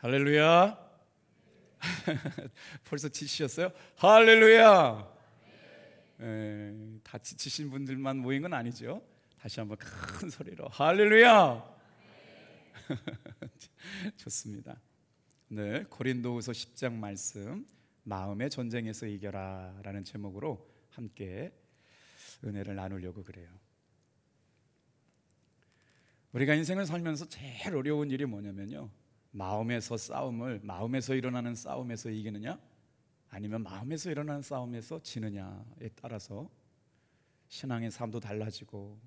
할렐루야. 벌써 지치셨어요? 할렐루야. 다 지치신 분들만 모인 건 아니죠. 다시 한번 큰 소리로 할렐루야. 좋습니다. 네, 고린도후서 10장 말씀, 마음의 전쟁에서 이겨라 라는 제목으로 함께 은혜를 나누려고 그래요. 우리가 인생을 살면서 제일 어려운 일이 뭐냐면요, 마음에서 일어나는 싸움에서 이기느냐, 아니면 마음에서 일어나는 싸움에서 지느냐에 따라서 신앙의 삶도 달라지고,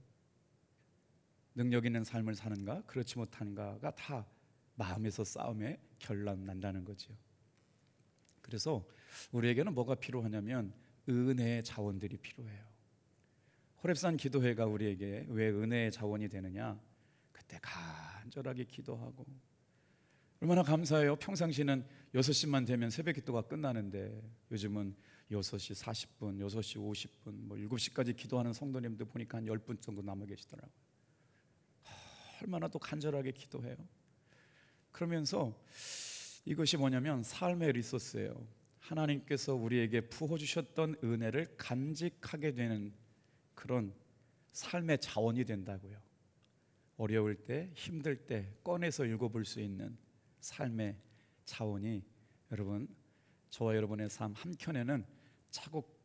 능력 있는 삶을 사는가 그렇지 못한가가 다 마음에서 싸움에 결론 난다는 거죠. 그래서 우리에게는 뭐가 필요하냐면 은혜의 자원들이 필요해요. 호렙산 기도회가 우리에게 왜 은혜의 자원이 되느냐, 그때 간절하게 기도하고, 얼마나 감사해요. 평상시는 6시만 되면 새벽 기도가 끝나는데 요즘은 6시 40분, 6시 50분, 7시까지 기도하는 성도님들 보니까 한 10분 정도 남아 계시더라고요. 얼마나 또 간절하게 기도해요. 그러면서 이것이 뭐냐면 삶의 리소스예요. 하나님께서 우리에게 부어주셨던 은혜를 간직하게 되는 그런 삶의 자원이 된다고요. 어려울 때, 힘들 때 꺼내서 읽어볼 수 있는 삶의 자원이, 여러분, 저와 여러분의 삶 한켠에는 차곡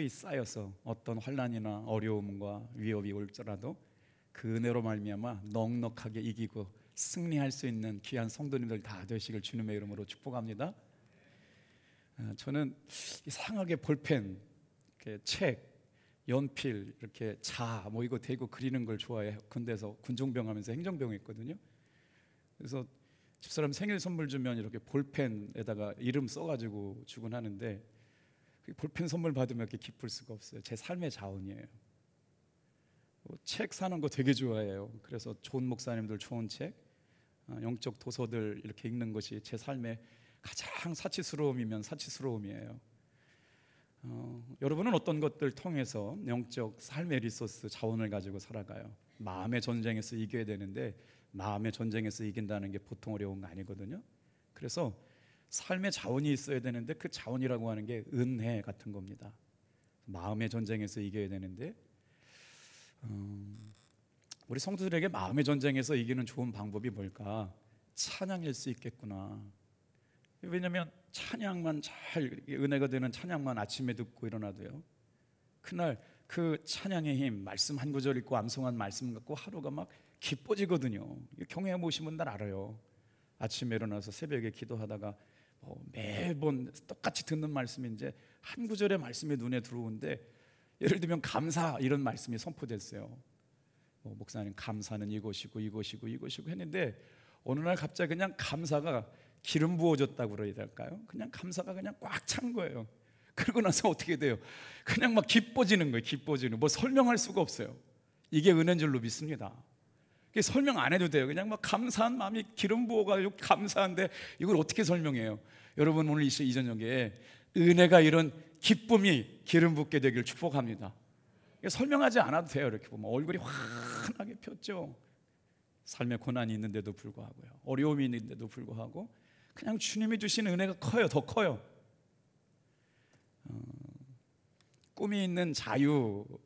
쌓여서 어떤 환난이나 어려움과 위협이 올지라도 그 은혜로 말미암아 넉넉하게 이기고 승리할 수 있는 귀한 성도님들 다 되시길 주님의 이름으로 축복합니다. 저는 이상하게 볼펜, 책, 연필, 이렇게 이거 대고 그리는 걸 좋아해요. 군대에서 군종병 하면서 행정병 했거든요. 그래서 집사람 생일 선물 주면 이렇게 볼펜에다가 이름 써가지고 주곤 하는데, 볼펜 선물 받으면 이렇게 기쁠 수가 없어요. 제 삶의 자원이에요. 책 사는 거 되게 좋아해요. 그래서 좋은 목사님들 좋은 책, 영적 도서들 이렇게 읽는 것이 제 삶의 가장 사치스러움이면 사치스러움이에요. 여러분은 어떤 것들 통해서 영적 삶의 리소스 자원을 가지고 살아가요? 마음의 전쟁에서 이겨야 되는데 마음의 전쟁에서 이긴다는 게 보통 어려운 거 아니거든요. 그래서 삶의 자원이 있어야 되는데 그 자원이라고 하는 게 은혜 같은 겁니다. 마음의 전쟁에서 이겨야 되는데 우리 성도들에게 마음의 전쟁에서 이기는 좋은 방법이 뭘까? 찬양일 수 있겠구나. 왜냐하면 찬양만 잘, 은혜가 되는 찬양만 아침에 듣고 일어나도요, 그날 그 찬양의 힘, 말씀 한 구절 읽고 암송한 말씀 갖고 하루가 막 기뻐지거든요. 경외해 보신 분들 알아요. 아침에 일어나서 새벽에 기도하다가 매번 똑같이 듣는 말씀이 이제 한 구절의 말씀이 눈에 들어오는데, 예를 들면 감사 이런 말씀이 선포됐어요. 목사님 감사는 이것이고 했는데 어느 날 갑자기 그냥 감사가 기름 부어졌다고 그래야 될까요? 그냥 감사가 그냥 꽉 찬 거예요. 그러고 나서 어떻게 돼요? 그냥 막 기뻐지는 거예요. 기뻐지는, 뭐 설명할 수가 없어요. 이게 은혜인 줄로 믿습니다. 설명 안 해도 돼요. 그냥 막 감사한 마음이 기름 부어가지고 감사한데 이걸 어떻게 설명해요? 여러분, 오늘 이 저녁에 은혜가 이런 기쁨이 기름 붓게 되길 축복합니다. 설명하지 않아도 돼요. 이렇게 보면 얼굴이 환하게 폈죠. 삶에 고난이 있는데도 불구하고요, 어려움이 있는데도 불구하고 그냥 주님이 주신 은혜가 커요. 더 커요. 꿈이 있는 자유가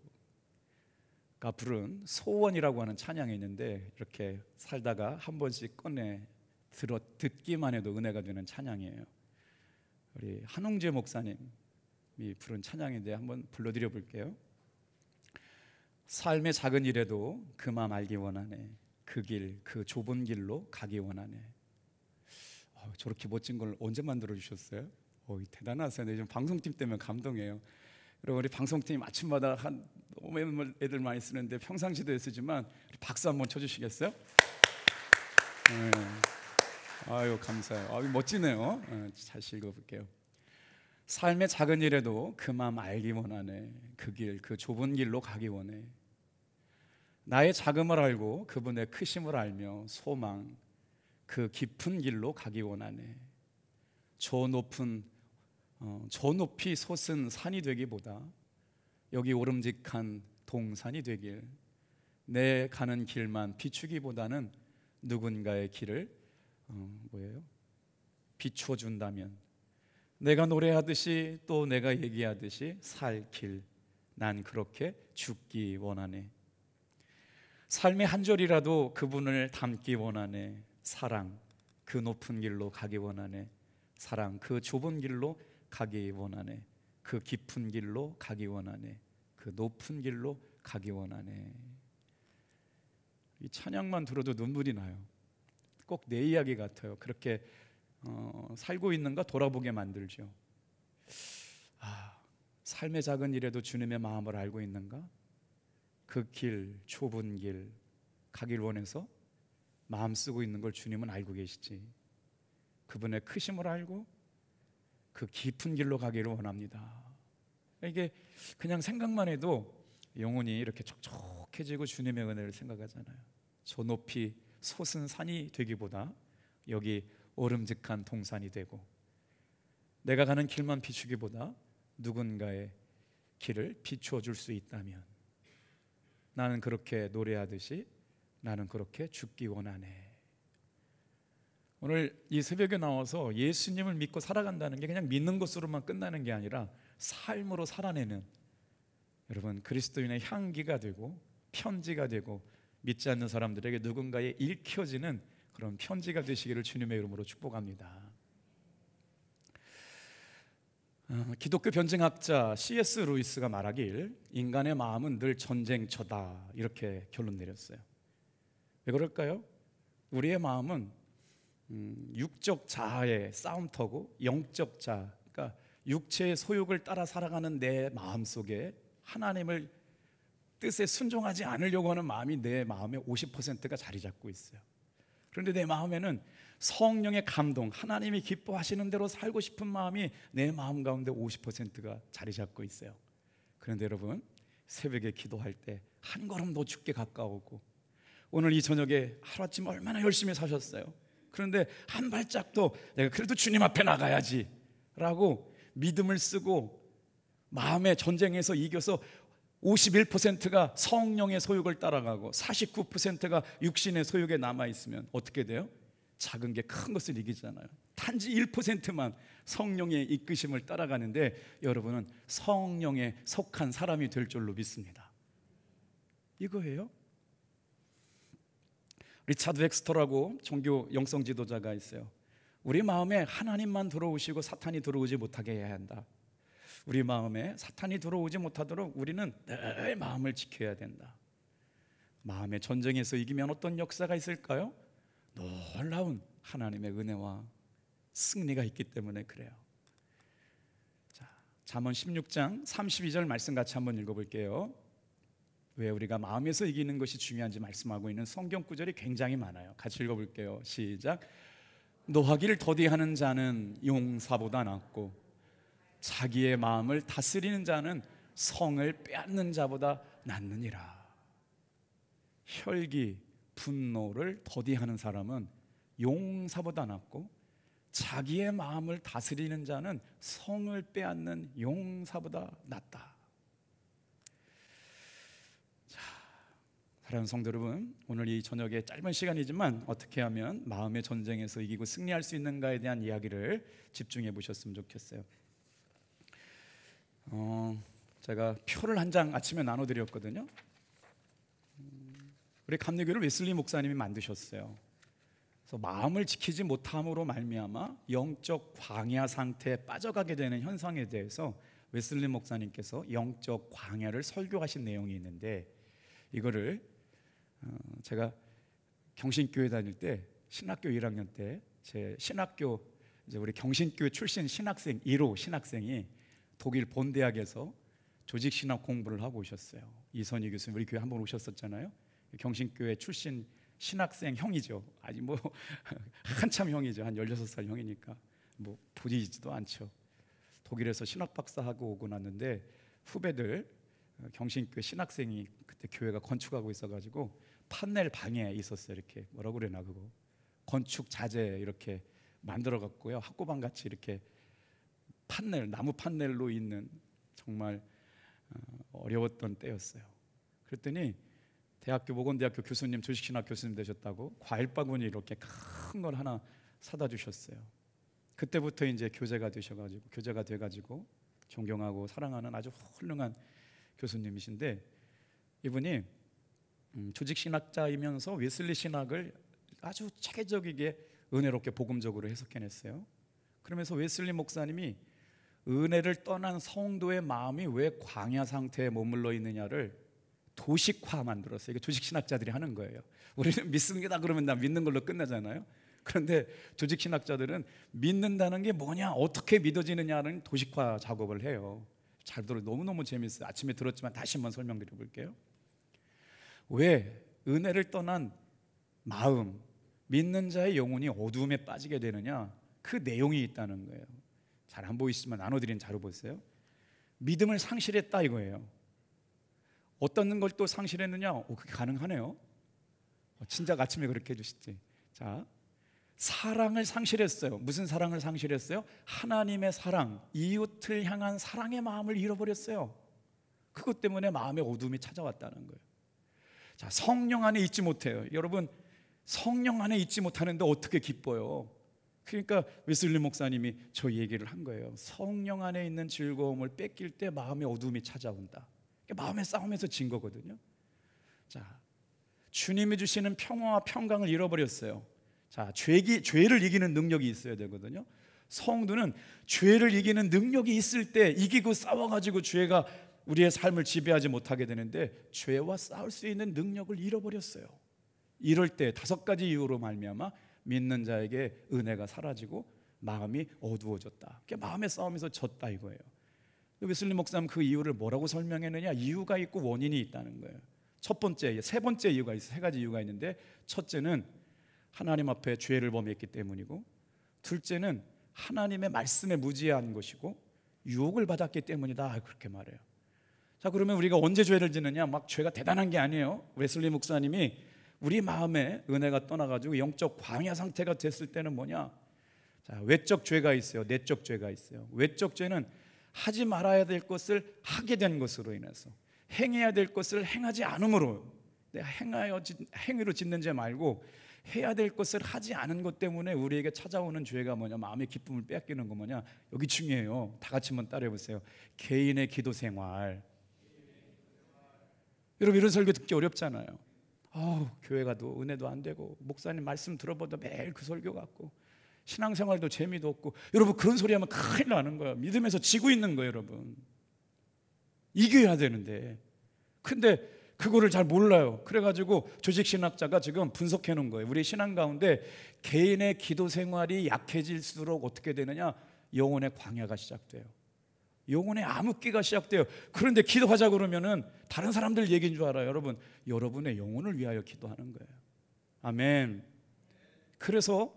부른 소원이라고 하는 찬양이 있는데, 이렇게 살다가 한 번씩 꺼내 듣기만 해도 은혜가 되는 찬양이에요. 우리 한홍재 목사님이 부른 찬양인데 한번 불러드려 볼게요. 삶의 작은 일에도 그 마음 알기 원하네. 그 길, 그 좁은 길로 가기 원하네. 저렇게 멋진 걸 언제 만들어 주셨어요? 대단하세요. 요즘 방송팀 때문에 감동해요. 그리고 우리 방송팀 아침마다 너무 애들 많이 쓰는데 평상시도 쓰지만 박수 한번 쳐주시겠어요? 네. 아유, 감사해요. 멋지네요. 다시 읽어볼게요. 삶의 작은 일에도 그 마음 알기 원하네. 그 길, 그 좁은 길로 가기 원해. 나의 작음을 알고 그분의 크심을 알며 소망, 그 깊은 길로 가기 원하네. 저 높이 솟은 산이 되기보다 여기 오름직한 동산이 되길, 내 가는 길만 비추기보다는 누군가의 길을 비춰준다면 내가 노래하듯이 또 내가 얘기하듯이 살 길, 난 그렇게 죽기 원하네. 삶의 한 절이라도 그분을 닮기 원하네. 사랑, 그 높은 길로 가기 원하네. 사랑, 그 좁은 길로 가기 원하네. 그 깊은 길로 가기 원하네. 그 높은 길로 가기 원하네. 이 찬양만 들어도 눈물이 나요. 꼭 내 이야기 같아요. 그렇게 살고 있는가 돌아보게 만들죠. 삶의 작은 일에도 주님의 마음을 알고 있는가? 그 길, 좁은 길 가길 원해서 마음 쓰고 있는 걸 주님은 알고 계시지. 그분의 크심을 알고 그 깊은 길로 가기를 원합니다. 이게 그냥 생각만 해도 영혼이 이렇게 촉촉해지고 주님의 은혜를 생각하잖아요. 저 높이 솟은 산이 되기보다 여기 오름직한 동산이 되고, 내가 가는 길만 비추기보다 누군가의 길을 비추어 줄 수 있다면 나는 그렇게 노래하듯이 나는 그렇게 죽기 원하네. 오늘 이 새벽에 나와서 예수님을 믿고 살아간다는 게 그냥 믿는 것으로만 끝나는 게 아니라 삶으로 살아내는, 여러분, 그리스도인의 향기가 되고 편지가 되고 믿지 않는 사람들에게 누군가에 읽혀지는 그런 편지가 되시기를 주님의 이름으로 축복합니다. 기독교 변증학자 C.S. 루이스가 말하길 인간의 마음은 늘 전쟁터다, 이렇게 결론 내렸어요. 왜 그럴까요? 우리의 마음은 육적 자아의 싸움터고 영적 자아, 그러니까 육체의 소욕을 따라 살아가는 내 마음 속에 하나님을 뜻에 순종하지 않으려고 하는 마음이 내 마음의 50%가 자리 잡고 있어요. 그런데 내 마음에는 성령의 감동, 하나님이 기뻐하시는 대로 살고 싶은 마음이 내 마음 가운데 50%가 자리 잡고 있어요. 그런데 여러분, 새벽에 기도할 때 한 걸음 더 주께 가까우고, 오늘 이 저녁에 하루아침 얼마나 열심히 사셨어요. 그런데 한 발짝도 내가 그래도 주님 앞에 나가야지 라고 믿음을 쓰고 마음의 전쟁에서 이겨서 51%가 성령의 소욕을 따라가고 49%가 육신의 소욕에 남아있으면 어떻게 돼요? 작은 게 큰 것을 이기잖아요. 단지 1%만 성령의 이끄심을 따라가는데 여러분은 성령에 속한 사람이 될 줄로 믿습니다. 이거예요. 리차드 웩스터라고 종교 영성 지도자가 있어요. 우리 마음에 하나님만 들어오시고 사탄이 들어오지 못하게 해야 한다. 우리 마음에 사탄이 들어오지 못하도록 우리는 늘 마음을 지켜야 된다. 마음의 전쟁에서 이기면 어떤 역사가 있을까요? 놀라운 하나님의 은혜와 승리가 있기 때문에 그래요. 자, 잠언 16장 32절 말씀 같이 한번 읽어볼게요. 왜 우리가 마음에서 이기는 것이 중요한지 말씀하고 있는 성경 구절이 굉장히 많아요. 같이 읽어볼게요. 시작. 노하기를 더디하는 자는 용사보다 낫고 자기의 마음을 다스리는 자는 성을 빼앗는 자보다 낫느니라. 혈기, 분노를 더디하는 사람은 용사보다 낫고 자기의 마음을 다스리는 자는 성을 빼앗는 용사보다 낫다. 자, 사랑하는 성도 여러분, 오늘 이 저녁에 짧은 시간이지만 어떻게 하면 마음의 전쟁에서 이기고 승리할 수 있는가에 대한 이야기를 집중해 보셨으면 좋겠어요. 제가 표를 한 장 아침에 나눠드렸거든요. 우리 감리교를 웨슬리 목사님이 만드셨어요. 그래서 마음을 지키지 못함으로 말미암아 영적 광야 상태에 빠져가게 되는 현상에 대해서 웨슬리 목사님께서 영적 광야를 설교하신 내용이 있는데, 이거를 제가 경신교회 다닐 때 신학교 1학년 때 제 신학교 이제 우리 경신교회 출신 신학생 1호 신학생이 독일 본 대학에서 조직 신학 공부를 하고 오셨어요. 이선희 교수님 우리 교회 한번 오셨었잖아요. 경신교회 출신 신학생 형이죠. 아직 뭐 한참 형이죠. 한 16살 형이니까 뭐 보이지도 않죠. 독일에서 신학 박사하고 오고 났는데 후배들 경신교회 신학생이 그때 교회가 건축하고 있어가지고 판넬 방에 있었어요. 이렇게 뭐라고 그래나 그거 건축 자재 이렇게 만들어 갖고요. 학고방 같이 이렇게 판넬, 나무 판넬로 있는 정말 어려웠던 때였어요. 그랬더니 대학교 모건대학교 교수님, 조직신학 교수님 되셨다고 과일 바구니 이렇게 큰 걸 하나 사다 주셨어요. 그때부터 이제 교제가 돼가지고 존경하고 사랑하는 아주 훌륭한 교수님이신데, 이분이 조직 신학자이면서 웨슬리 신학을 아주 체계적이게 은혜롭게 복음적으로 해석해냈어요. 그러면서 웨슬리 목사님이 은혜를 떠난 성도의 마음이 왜 광야 상태에 머물러 있느냐를 도식화 만들었어요. 이게 조직 신학자들이 하는 거예요. 우리는 믿습니다 그러면 나 믿는 걸로 끝나잖아요. 그런데 조직 신학자들은 믿는다는 게 뭐냐, 어떻게 믿어지느냐는 도식화 작업을 해요. 잘 들어, 너무너무 재밌어요. 아침에 들었지만 다시 한번 설명드려 볼게요. 왜 은혜를 떠난 마음, 믿는 자의 영혼이 어두움에 빠지게 되느냐, 그 내용이 있다는 거예요. 잘 안 보이시지만 나눠드린 자료 보세요. 믿음을 상실했다 이거예요. 어떤 걸 또 상실했느냐? 그게 가능하네요. 진작 아침에 그렇게 해주시지. 자, 사랑을 상실했어요. 무슨 사랑을 상실했어요? 하나님의 사랑, 이웃을 향한 사랑의 마음을 잃어버렸어요. 그것 때문에 마음의 어둠이 찾아왔다는 거예요. 자, 성령 안에 있지 못해요. 여러분, 성령 안에 있지 못하는데 어떻게 기뻐요? 그러니까 웨슬리 목사님이 저 얘기를 한 거예요. 성령 안에 있는 즐거움을 뺏길 때 마음의 어둠이 찾아온다. 마음의 싸움에서 진 거거든요. 자, 주님이 주시는 평화와 평강을 잃어버렸어요. 자, 죄를 이기는 능력이 있어야 되거든요. 성도는 죄를 이기는 능력이 있을 때 이기고 싸워가지고 죄가 우리의 삶을 지배하지 못하게 되는데, 죄와 싸울 수 있는 능력을 잃어버렸어요. 이럴 때 5가지 이유로 말미암아 믿는 자에게 은혜가 사라지고 마음이 어두워졌다. 마음의 싸움에서 졌다 이거예요. 웨슬리 목사님 그 이유를 뭐라고 설명했느냐? 이유가 있고 원인이 있다는 거예요. 첫 번째, 3번째 이유가 있어요. 3가지 이유가 있는데, 첫째는 하나님 앞에 죄를 범했기 때문이고, 둘째는 하나님의 말씀에 무지한 것이고, 유혹을 받았기 때문이다 그렇게 말해요. 자, 그러면 우리가 언제 죄를 짓느냐? 막 죄가 대단한 게 아니에요. 웨슬리 목사님이 우리 마음에 은혜가 떠나가지고 영적 광야 상태가 됐을 때는 뭐냐? 자, 외적 죄가 있어요. 내적 죄가 있어요. 외적 죄는 하지 말아야 될 것을 하게 된 것으로 인해서, 행해야 될 것을 행하지 않음으로, 내가 행위로 짓는 죄 말고 해야 될 것을 하지 않은 것 때문에 우리에게 찾아오는 죄가 뭐냐? 마음의 기쁨을 빼앗기는 거 뭐냐? 여기 중요해요. 다 같이 한번 따라해 보세요. 개인의 기도 생활. 여러분, 이런 설교 듣기 어렵잖아요. 교회 가도 은혜도 안 되고, 목사님 말씀 들어봐도 매일 그 설교 같고, 신앙생활도 재미도 없고. 여러분, 그런 소리 하면 큰일 나는 거예요. 믿음에서 지고 있는 거예요. 여러분, 이겨야 되는데. 근데 그거를 잘 몰라요. 그래가지고 조직신학자가 지금 분석해 놓은 거예요. 우리 신앙 가운데 개인의 기도 생활이 약해질수록 어떻게 되느냐? 영혼의 광야가 시작돼요. 영혼의 암흑기가 시작돼요. 그런데 기도하자 그러면은 다른 사람들 얘기인 줄 알아요. 여러분, 여러분의 영혼을 위하여 기도하는 거예요. 아멘. 그래서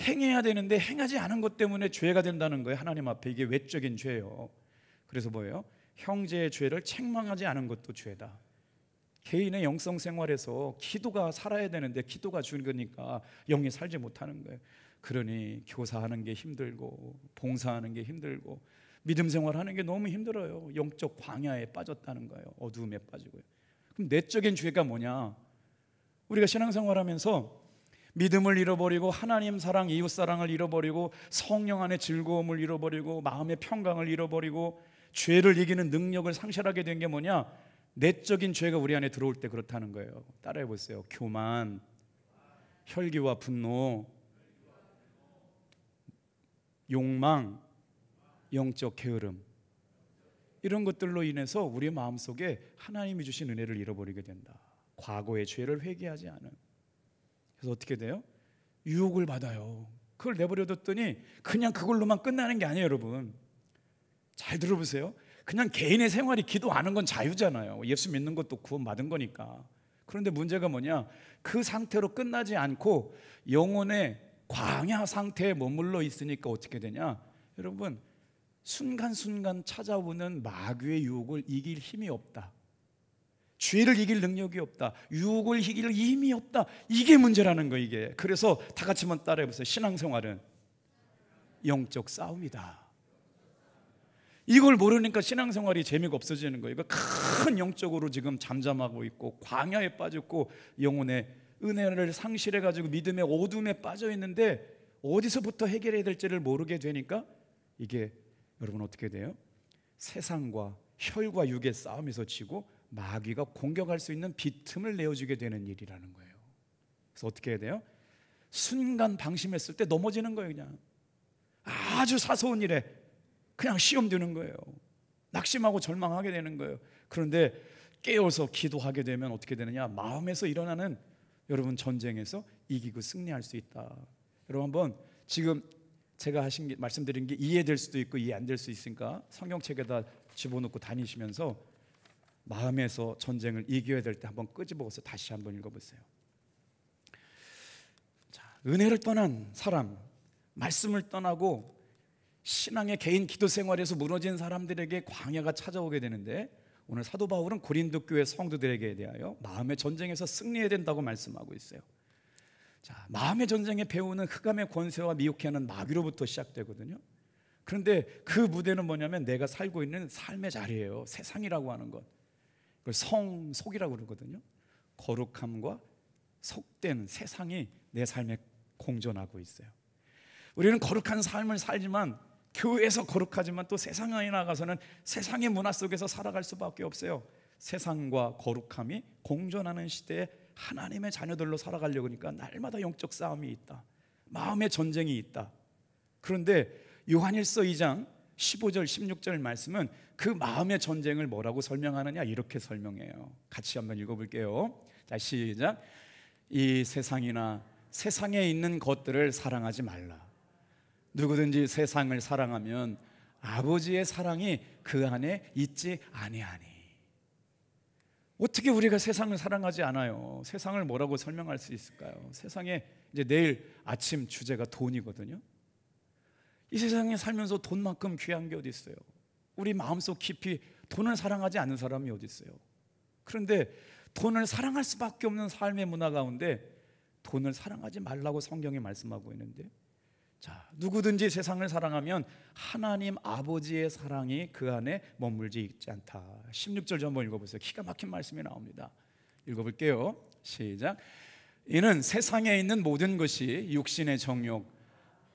행해야 되는데 행하지 않은 것 때문에 죄가 된다는 거예요. 하나님 앞에. 이게 외적인 죄예요. 그래서 뭐예요? 형제의 죄를 책망하지 않은 것도 죄다. 개인의 영성 생활에서 기도가 살아야 되는데 기도가 주는 거니까 영이 살지 못하는 거예요. 그러니 교사하는 게 힘들고, 봉사하는 게 힘들고, 믿음 생활하는 게 너무 힘들어요. 영적 광야에 빠졌다는 거예요. 어두움에 빠지고요. 그럼 내적인 죄가 뭐냐? 우리가 신앙생활하면서 믿음을 잃어버리고, 하나님 사랑, 이웃 사랑을 잃어버리고, 성령 안의 즐거움을 잃어버리고, 마음의 평강을 잃어버리고, 죄를 이기는 능력을 상실하게 된 게 뭐냐? 내적인 죄가 우리 안에 들어올 때 그렇다는 거예요. 따라해 보세요. 교만, 혈기와 분노, 욕망, 영적 게으름, 이런 것들로 인해서 우리의 마음속에 하나님이 주신 은혜를 잃어버리게 된다. 과거의 죄를 회개하지 않은. 그래서 어떻게 돼요? 유혹을 받아요. 그걸 내버려뒀더니 그냥 그걸로만 끝나는 게 아니에요. 여러분, 잘 들어보세요. 그냥 개인의 생활이 기도하는 건 자유잖아요. 예수 믿는 것도 구원받은 거니까. 그런데 문제가 뭐냐? 그 상태로 끝나지 않고 영혼의 광야 상태에 머물러 있으니까 어떻게 되냐? 여러분, 순간순간 찾아오는 마귀의 유혹을 이길 힘이 없다. 죄를 이길 능력이 없다. 유혹을 이길 힘이 없다. 이게 문제라는 거예요. 이게. 그래서 다 같이 한번 따라해 보세요. 신앙생활은 영적 싸움이다. 이걸 모르니까 신앙생활이 재미가 없어지는 거예요. 큰 영적으로 지금 잠잠하고 있고, 광야에 빠졌고, 영혼의 은혜를 상실해가지고 믿음의 어둠에 빠져 있는데 어디서부터 해결해야 될지를 모르게 되니까 이게 여러분 어떻게 돼요? 세상과 혈과 육의 싸움에서 지고 마귀가 공격할 수 있는 빈틈을 내어주게 되는 일이라는 거예요. 그래서 어떻게 해야 돼요? 순간 방심했을 때 넘어지는 거예요. 그냥 아주 사소한 일에 그냥 시험 드는 거예요. 낙심하고 절망하게 되는 거예요. 그런데 깨어서 기도하게 되면 어떻게 되느냐? 마음에서 일어나는 여러분 전쟁에서 이기고 승리할 수 있다. 여러분 한번 지금 제가 말씀드린 게 이해될 수도 있고 이해 안 될 수 있으니까 성경책에다 집어넣고 다니시면서 마음에서 전쟁을 이겨야 될 때 한번 끄집어서 다시 한번 읽어보세요. 자, 은혜를 떠난 사람, 말씀을 떠나고 신앙의 개인 기도 생활에서 무너진 사람들에게 광야가 찾아오게 되는데 오늘 사도 바울은 고린도 교회 성도들에게 대하여 마음의 전쟁에서 승리해야 된다고 말씀하고 있어요. 자, 마음의 전쟁에 배우는 흑암의 권세와 미혹해 하는 마귀로부터 시작되거든요. 그런데 그 무대는 뭐냐면 내가 살고 있는 삶의 자리예요. 세상이라고 하는 것, 그걸 속이라고 그러거든요. 거룩함과 속된 세상이 내 삶에 공존하고 있어요. 우리는 거룩한 삶을 살지만 교회에서 거룩하지만 또 세상에 나가서는 세상의 문화 속에서 살아갈 수밖에 없어요. 세상과 거룩함이 공존하는 시대에 하나님의 자녀들로 살아가려고 하니까 날마다 영적 싸움이 있다. 마음의 전쟁이 있다. 그런데 요한일서 2장 15절 16절 말씀은 그 마음의 전쟁을 뭐라고 설명하느냐? 이렇게 설명해요. 같이 한번 읽어볼게요. 자, 시작. 이 세상이나 세상에 있는 것들을 사랑하지 말라. 누구든지 세상을 사랑하면 아버지의 사랑이 그 안에 있지 아니하니. 어떻게 우리가 세상을 사랑하지 않아요? 세상을 뭐라고 설명할 수 있을까요? 세상에 이제 내일 아침 주제가 돈이거든요. 이 세상에 살면서 돈만큼 귀한 게 어디 있어요? 우리 마음속 깊이 돈을 사랑하지 않는 사람이 어디 있어요? 그런데 돈을 사랑할 수밖에 없는 삶의 문화 가운데 돈을 사랑하지 말라고 성경이 말씀하고 있는데, 자, 누구든지 세상을 사랑하면 하나님 아버지의 사랑이 그 안에 머물지 있지 않다. 16절 좀 한번 읽어보세요. 기가 막힌 말씀이 나옵니다. 읽어볼게요. 시작. 이는 세상에 있는 모든 것이 육신의 정욕,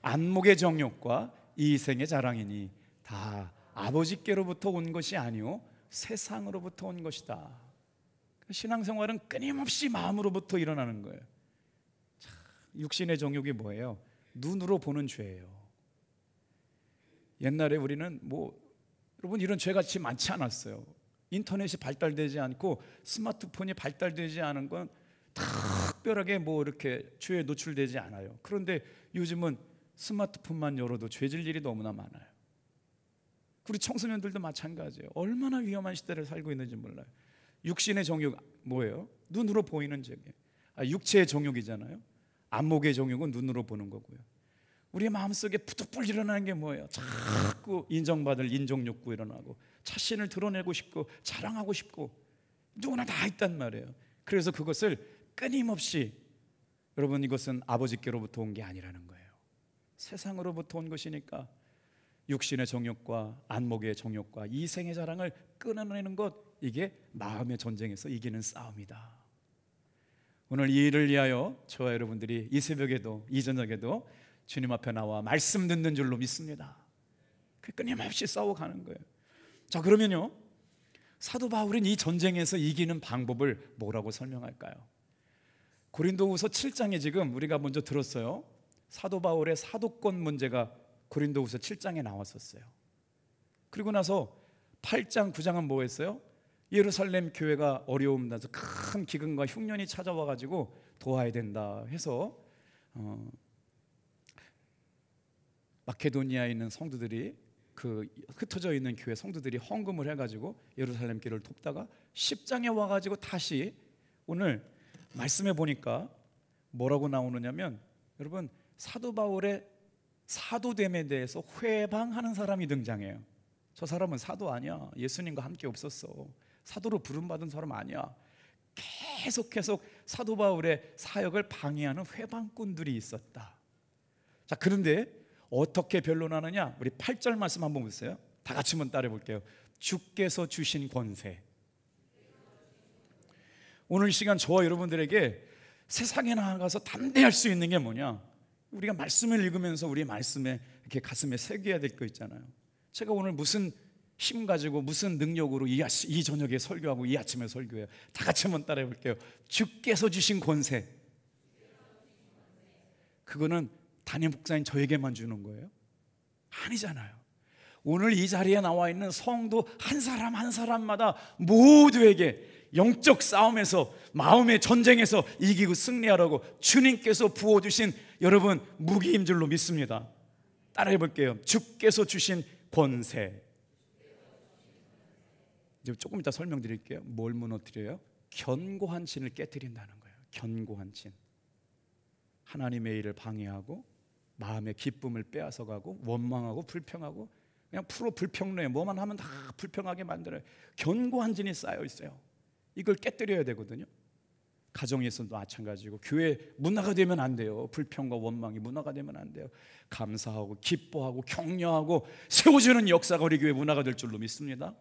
안목의 정욕과 이생의 자랑이니 다 아버지께로부터 온 것이 아니요 세상으로부터 온 것이다. 신앙생활은 끊임없이 마음으로부터 일어나는 거예요. 자, 육신의 정욕이 뭐예요? 눈으로 보는 죄예요. 옛날에 우리는 여러분 이런 죄같이 많지 않았어요. 인터넷이 발달되지 않고 스마트폰이 발달되지 않은 건 특별하게 이렇게 죄에 노출되지 않아요. 그런데 요즘은 스마트폰만 열어도 죄질 일이 너무나 많아요. 우리 청소년들도 마찬가지예요. 얼마나 위험한 시대를 살고 있는지 몰라요. 육신의 정욕 뭐예요? 눈으로 보이는 죄예요. 육체의 정욕이잖아요. 안목의 정욕은 눈으로 보는 거고요. 우리의 마음속에 부득불 일어나는 게 뭐예요? 자꾸 인정받을 인정욕구 일어나고 자신을 드러내고 싶고 자랑하고 싶고 누구나 다 있단 말이에요. 그래서 그것을 끊임없이, 여러분 이것은 아버지께로부터 온 게 아니라는 거예요. 세상으로부터 온 것이니까 육신의 정욕과 안목의 정욕과 이생의 자랑을 끊어내는 것, 이게 마음의 전쟁에서 이기는 싸움이다. 오늘 이 일을 위하여 저와 여러분들이 이 새벽에도 이 저녁에도 주님 앞에 나와 말씀 듣는 줄로 믿습니다. 끊임없이 싸워가는 거예요. 자, 그러면요, 사도 바울은 이 전쟁에서 이기는 방법을 뭐라고 설명할까요? 고린도후서 7장에 지금 우리가 먼저 들었어요. 사도 바울의 사도권 문제가 고린도후서 7장에 나왔었어요. 그리고 나서 8장 9장은 뭐 했어요? 예루살렘 교회가 어려움 나서 큰 기근과 흉년이 찾아와 가지고 도와야 된다 해서 마케도니아에 있는 성도들이, 그 흩어져 있는 교회 성도들이 헌금을 해가지고 예루살렘 교회를 돕다가 10장에 와가지고 다시 오늘 말씀해 보니까 뭐라고 나오느냐면, 여러분 사도 바울의 사도됨에 대해서 회방하는 사람이 등장해요. 저 사람은 사도 아니야. 예수님과 함께 없었어. 사도로 부름받은 사람 아니야. 계속 사도 바울의 사역을 방해하는 회방꾼들이 있었다. 자, 그런데 어떻게 변론하느냐? 우리 8절 말씀 한번 보세요. 다 같이 한번 따라해 볼게요. 주께서 주신 권세. 오늘 이 시간 저와 여러분들에게 세상에 나가서 담대할 수 있는 게 뭐냐? 우리가 말씀을 읽으면서 우리 말씀에 이렇게 가슴에 새겨야 될 거 있잖아요. 제가 오늘 무슨 힘 가지고 무슨 능력으로 이 저녁에 설교하고 이 아침에 설교해요. 다 같이 한번 따라해 볼게요. 주께서 주신 권세. 그거는 담임 목사님 저에게만 주는 거예요? 아니잖아요. 오늘 이 자리에 나와 있는 성도 한 사람 한 사람마다 모두에게 영적 싸움에서, 마음의 전쟁에서 이기고 승리하라고 주님께서 부어주신 여러분 무기인 줄로 믿습니다. 따라해 볼게요. 주께서 주신 권세. 이제 조금 이따 설명드릴게요. 뭘 무너뜨려요? 견고한 진을 깨뜨린다는 거예요. 견고한 진. 하나님의 일을 방해하고 마음의 기쁨을 빼앗아가고 원망하고 불평하고 그냥 프로 불평로에 뭐만 하면 다 불평하게 만들어요. 견고한 진이 쌓여 있어요. 이걸 깨뜨려야 되거든요. 가정에서도 마찬가지고 교회 문화가 되면 안 돼요. 불평과 원망이 문화가 되면 안 돼요. 감사하고 기뻐하고 격려하고 세워주는 역사가 우리 교회 문화가 될 줄로 믿습니다.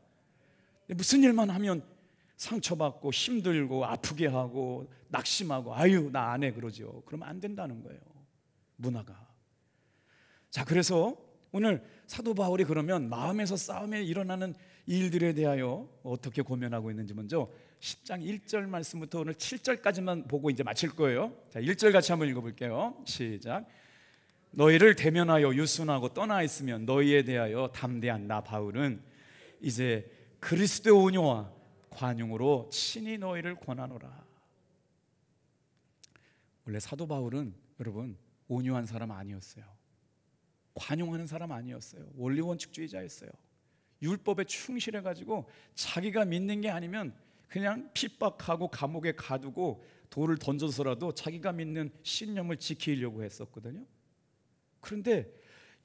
무슨 일만 하면 상처받고 힘들고 아프게 하고 낙심하고 아유 나 안 해 그러죠. 그러면 안 된다는 거예요. 문화가. 자, 그래서 오늘 사도 바울이 그러면 마음에서 싸움에 일어나는 일들에 대하여 어떻게 고면하고 있는지 먼저 10장 1절 말씀부터 오늘 7절까지만 보고 이제 마칠 거예요. 자, 1절 같이 한번 읽어볼게요. 시작. 너희를 대면하여 유순하고 떠나 있으면 너희에 대하여 담대한 나 바울은 이제 그리스도의 온유와 관용으로 친히 너희를 권하노라. 원래 사도 바울은 여러분 온유한 사람 아니었어요. 관용하는 사람 아니었어요. 원리원칙주의자였어요. 율법에 충실해가지고 자기가 믿는 게 아니면 그냥 핍박하고 감옥에 가두고 돌을 던져서라도 자기가 믿는 신념을 지키려고 했었거든요. 그런데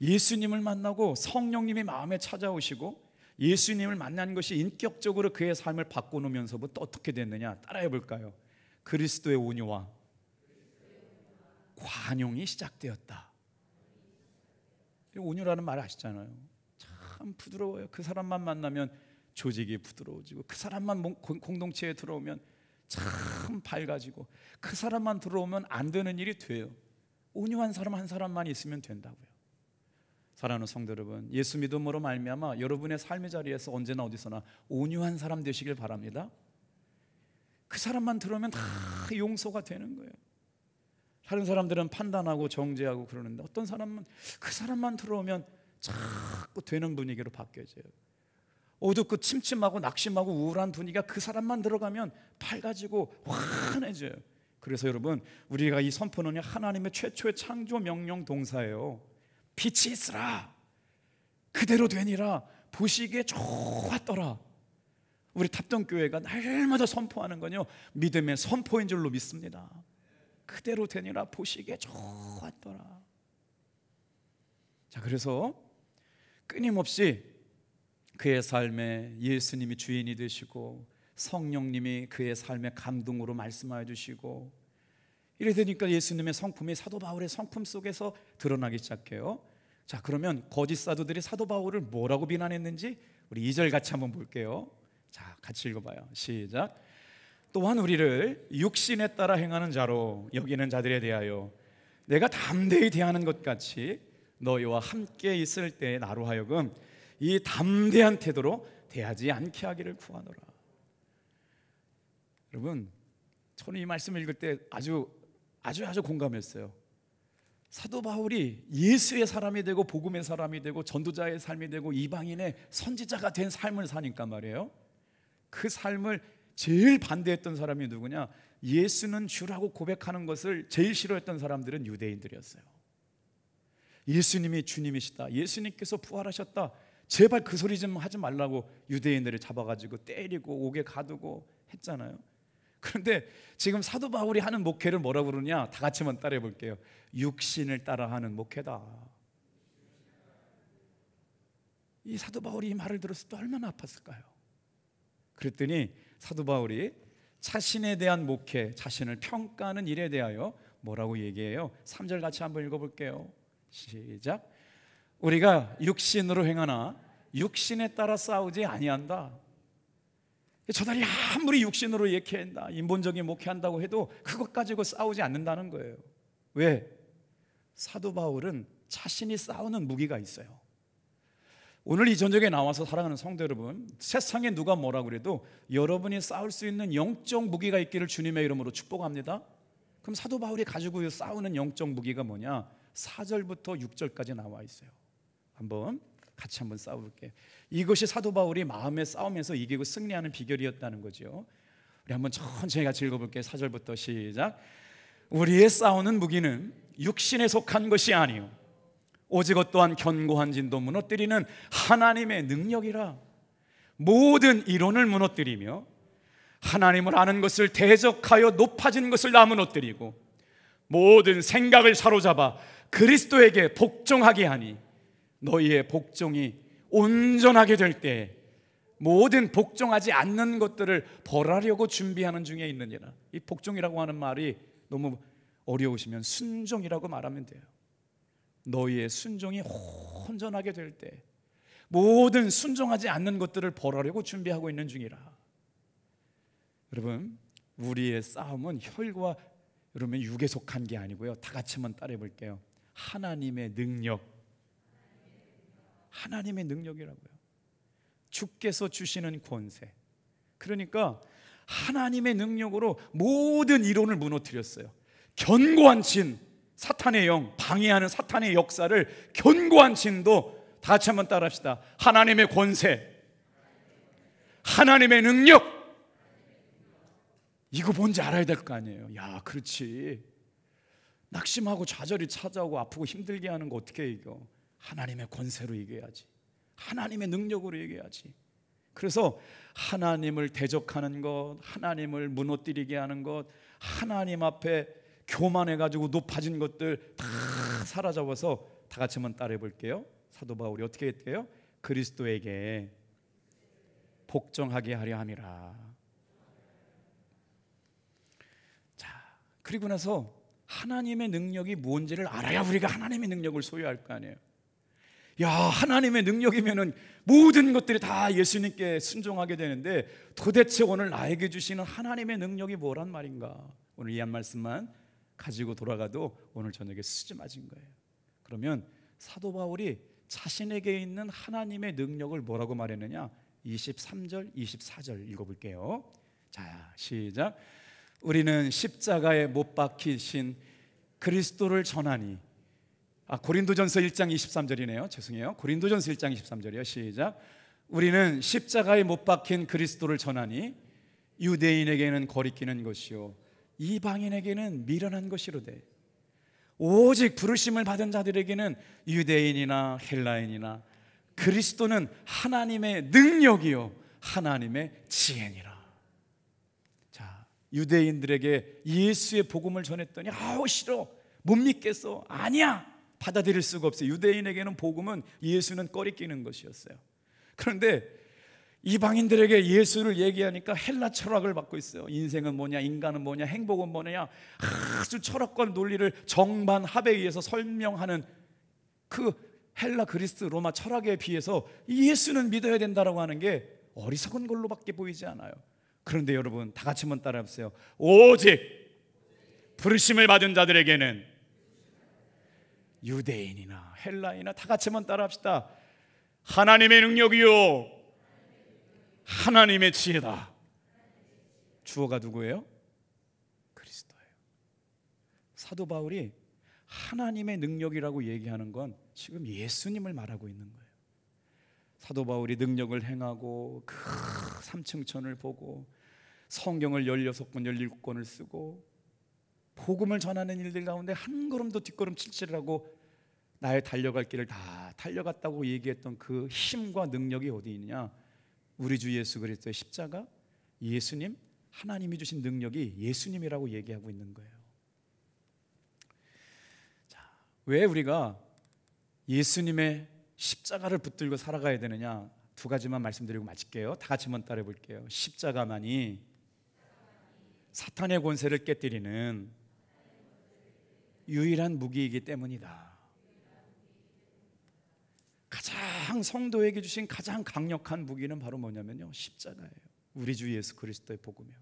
예수님을 만나고 성령님이 마음에 찾아오시고 예수님을 만난 것이 인격적으로 그의 삶을 바꿔놓으면서부터 어떻게 됐느냐 따라해 볼까요? 그리스도의 온유와 관용이 시작되었다. 온유라는 말 아시잖아요. 참 부드러워요. 그 사람만 만나면 조직이 부드러워지고 그 사람만 공동체에 들어오면 참 밝아지고 그 사람만 들어오면 안 되는 일이 돼요. 온유한 사람 한 사람만 있으면 된다고요. 사랑하는 성도 여러분, 예수 믿음으로 말미암아 여러분의 삶의 자리에서 언제나 어디서나 온유한 사람 되시길 바랍니다. 그 사람만 들어오면 다 용서가 되는 거예요. 다른 사람들은 판단하고 정죄하고 그러는데 어떤 사람은 그 사람만 들어오면 자꾸 되는 분위기로 바뀌어져요. 어둡고 침침하고 낙심하고 우울한 분위기가 그 사람만 들어가면 밝아지고 환해져요. 그래서 여러분 우리가 이 선포는 하나님의 최초의 창조 명령 동사예요. 빛이 있으라 그대로 되니라 보시기에 좋았더라. 우리 탑동교회가 날마다 선포하는 건요 믿음의 선포인 줄로 믿습니다. 그대로 되니라 보시기에 좋았더라. 자, 그래서 끊임없이 그의 삶에 예수님이 주인이 되시고 성령님이 그의 삶의 감동으로 말씀하여 주시고 이래 되니까 예수님의 성품이 사도 바울의 성품 속에서 드러나기 시작해요. 자, 그러면 거짓 사도들이 사도 바울을 뭐라고 비난했는지 우리 2절 같이 한번 볼게요. 자, 같이 읽어봐요. 시작. 또한 우리를 육신에 따라 행하는 자로 여기는 자들에 대하여 내가 담대히 대하는 것 같이 너희와 함께 있을 때 나로 하여금 이 담대한 태도로 대하지 않게 하기를 구하노라. 여러분, 저는 이 말씀을 읽을 때 아주 공감했어요. 사도 바울이 예수의 사람이 되고 복음의 사람이 되고 전도자의 삶이 되고 이방인의 선지자가 된 삶을 사니까 말이에요. 그 삶을 제일 반대했던 사람이 누구냐? 예수는 주라고 고백하는 것을 제일 싫어했던 사람들은 유대인들이었어요. 예수님이 주님이시다, 예수님께서 부활하셨다, 제발 그 소리 좀 하지 말라고 유대인들을 잡아가지고 때리고 옥에 가두고 했잖아요. 그런데 지금 사도 바울이 하는 목회를 뭐라고 그러냐? 다 같이 한번 따라해 볼게요. 육신을 따라하는 목회다. 이 사도 바울이 이 말을 들었을 때 얼마나 아팠을까요? 그랬더니 사도 바울이 자신에 대한 목회, 자신을 평가하는 일에 대하여 뭐라고 얘기해요? 3절 같이 한번 읽어볼게요. 시작. 우리가 육신으로 행하나 육신에 따라 싸우지 아니한다. 저들이 아무리 육신으로 예쾌한다, 인본적인 목회한다고 해도 그것 가지고 싸우지 않는다는 거예요. 왜? 사도 바울은 자신이 싸우는 무기가 있어요. 오늘 이 저녁에 나와서 사랑하는 성도 여러분, 세상에 누가 뭐라 그래도 여러분이 싸울 수 있는 영적 무기가 있기를 주님의 이름으로 축복합니다. 그럼 사도 바울이 가지고 싸우는 영적 무기가 뭐냐? 4절부터 6절까지 나와 있어요. 같이 한번 싸워볼게요. 이것이 사도 바울이 마음의 싸움에서 이기고 승리하는 비결이었다는 거죠. 우리 한번 천천히 같이 읽어볼게요. 4절부터 시작. 우리의 싸우는 무기는 육신에 속한 것이 아니요 오직 어떠한 견고한 진도 무너뜨리는 하나님의 능력이라. 모든 이론을 무너뜨리며 하나님을 아는 것을 대적하여 높아진 것을 다 무너뜨리고 모든 생각을 사로잡아 그리스도에게 복종하게 하니 너희의 복종이 온전하게 될 때 모든 복종하지 않는 것들을 벌하려고 준비하는 중에 있느니라. 이 복종이라고 하는 말이 너무 어려우시면 순종이라고 말하면 돼요. 너희의 순종이 온전하게 될 때 모든 순종하지 않는 것들을 벌하려고 준비하고 있는 중이라. 여러분, 우리의 싸움은 혈과 여러분 육에 속한 게 아니고요. 다 같이 한번 따라해 볼게요. 하나님의 능력, 하나님의 능력이라고요. 주께서 주시는 권세. 그러니까 하나님의 능력으로 모든 이론을 무너뜨렸어요. 견고한 진, 사탄의 영, 방해하는 사탄의 역사를 견고한 진도 다 같이 한번 따라합시다. 하나님의 권세, 하나님의 능력. 이거 뭔지 알아야 될 거 아니에요. 야, 그렇지. 낙심하고 좌절이 찾아오고 아프고 힘들게 하는 거 어떻게 이겨? 하나님의 권세로 이겨야지. 하나님의 능력으로 이겨야지. 그래서 하나님을 대적하는 것, 하나님을 무너뜨리게 하는 것, 하나님 앞에 교만해가지고 높아진 것들 다 사로잡아서 다 같이 한번 따라해 볼게요. 사도 바울이 어떻게 했대요? 그리스도에게 복종하게 하려 함이라. 자, 그리고 나서 하나님의 능력이 뭔지를 알아야 우리가 하나님의 능력을 소유할 거 아니에요. 야, 하나님의 능력이면은 모든 것들이 다 예수님께 순종하게 되는데 도대체 오늘 나에게 주시는 하나님의 능력이 뭐란 말인가? 오늘 이 한 말씀만 가지고 돌아가도 오늘 저녁에 수지 맞은 거예요. 그러면 사도 바울이 자신에게 있는 하나님의 능력을 뭐라고 말했느냐? 23절, 24절 읽어볼게요. 자, 시작. 우리는 십자가에 못 박히신 그리스도를 전하니. 고린도전서 1장 23절이네요. 죄송해요. 고린도전서 1장 23절이요. 시작. 우리는 십자가에 못 박힌 그리스도를 전하니 유대인에게는 거리끼는 것이요 이방인에게는 미련한 것이로되 오직 부르심을 받은 자들에게는 유대인이나 헬라인이나 그리스도는 하나님의 능력이요 하나님의 지혜니라. 자, 유대인들에게 예수의 복음을 전했더니 아우 싫어, 못 믿겠어, 아니야, 받아들일 수가 없어요. 유대인에게는 복음은 예수는 꺼리끼는 것이었어요. 그런데 이방인들에게 예수를 얘기하니까 헬라 철학을 받고 있어요. 인생은 뭐냐, 인간은 뭐냐, 행복은 뭐냐, 아주 철학과 논리를 정반합에 의해서 설명하는 그 헬라, 그리스, 로마 철학에 비해서 예수는 믿어야 된다라고 하는 게 어리석은 걸로밖에 보이지 않아요. 그런데 여러분 다 같이 한번 따라해보세요. 오직 부르심을 받은 자들에게는 유대인이나 헬라이나 다 같이 한번 따라합시다. 하나님의 능력이요 하나님의 지혜다. 주어가 누구예요? 그리스도예요. 사도 바울이 하나님의 능력이라고 얘기하는 건 지금 예수님을 말하고 있는 거예요. 사도 바울이 능력을 행하고 그 삼층천을 보고 성경을 16권 17권을 쓰고 복음을 전하는 일들 가운데 한 걸음도 뒷걸음질치를 하고 나의 달려갈 길을 다 달려갔다고 얘기했던 그 힘과 능력이 어디 있느냐? 우리 주 예수 그리스도의 십자가, 예수님, 하나님이 주신 능력이 예수님이라고 얘기하고 있는 거예요. 자, 왜 우리가 예수님의 십자가를 붙들고 살아가야 되느냐? 두 가지만 말씀드리고 마칠게요. 다 같이 한번 따라해 볼게요. 십자가만이 사탄의 권세를 깨뜨리는 유일한 무기이기 때문이다. 가장 성도에게 주신 가장 강력한 무기는 바로 뭐냐면요, 십자가예요. 우리 주 예수 그리스도의 복음이요.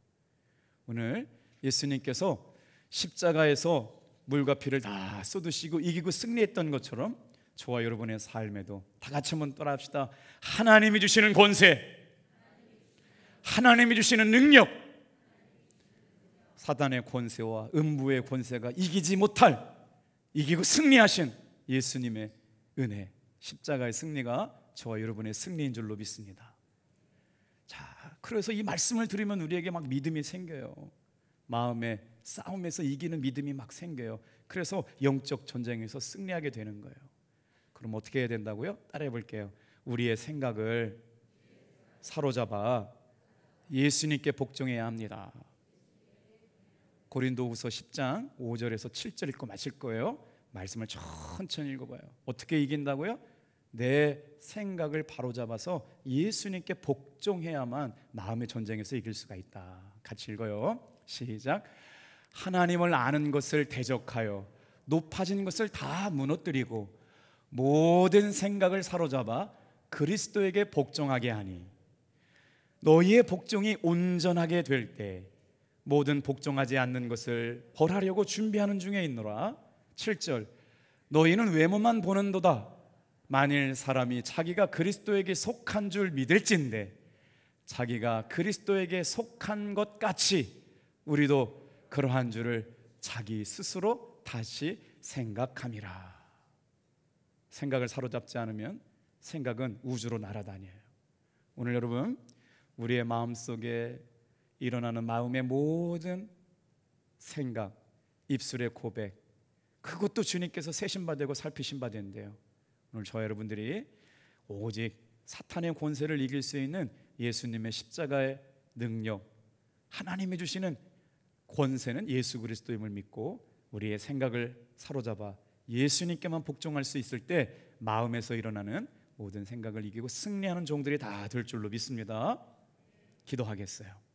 오늘 예수님께서 십자가에서 물과 피를 다 쏟으시고 이기고 승리했던 것처럼 저와 여러분의 삶에도 다 같이 한번 따라합시다. 하나님이 주시는 권세, 하나님이 주시는 능력, 사단의 권세와 음부의 권세가 이기지 못할, 이기고 승리하신 예수님의 은혜, 십자가의 승리가 저와 여러분의 승리인 줄로 믿습니다. 자, 그래서 이 말씀을 들으면 우리에게 막 믿음이 생겨요. 마음의 싸움에서 이기는 믿음이 막 생겨요. 그래서 영적 전쟁에서 승리하게 되는 거예요. 그럼 어떻게 해야 된다고요? 따라해 볼게요. 우리의 생각을 사로잡아 예수님께 복종해야 합니다. 고린도후서 10장 5절에서 7절 읽고 마실 거예요. 말씀을 천천히 읽어봐요. 어떻게 이긴다고요? 내 생각을 바로잡아서 예수님께 복종해야만 마음의 전쟁에서 이길 수가 있다. 같이 읽어요. 시작. 하나님을 아는 것을 대적하여 높아진 것을 다 무너뜨리고 모든 생각을 사로잡아 그리스도에게 복종하게 하니 너희의 복종이 온전하게 될 때 모든 복종하지 않는 것을 벌하려고 준비하는 중에 있노라. 7절. 너희는 외모만 보는도다. 만일 사람이 자기가 그리스도에게 속한 줄 믿을진대 자기가 그리스도에게 속한 것 같이 우리도 그러한 줄을 자기 스스로 다시 생각함이라. 생각을 사로잡지 않으면 생각은 우주로 날아다녀요. 오늘 여러분, 우리의 마음속에 일어나는 마음의 모든 생각, 입술의 고백, 그것도 주님께서 세신 바 되고 살피신 바 된대요. 오늘 저 여러분들이 오직 사탄의 권세를 이길 수 있는 예수님의 십자가의 능력, 하나님이 주시는 권세는 예수 그리스도임을 믿고 우리의 생각을 사로잡아 예수님께만 복종할 수 있을 때 마음에서 일어나는 모든 생각을 이기고 승리하는 종들이 다 될 줄로 믿습니다. 기도하겠어요.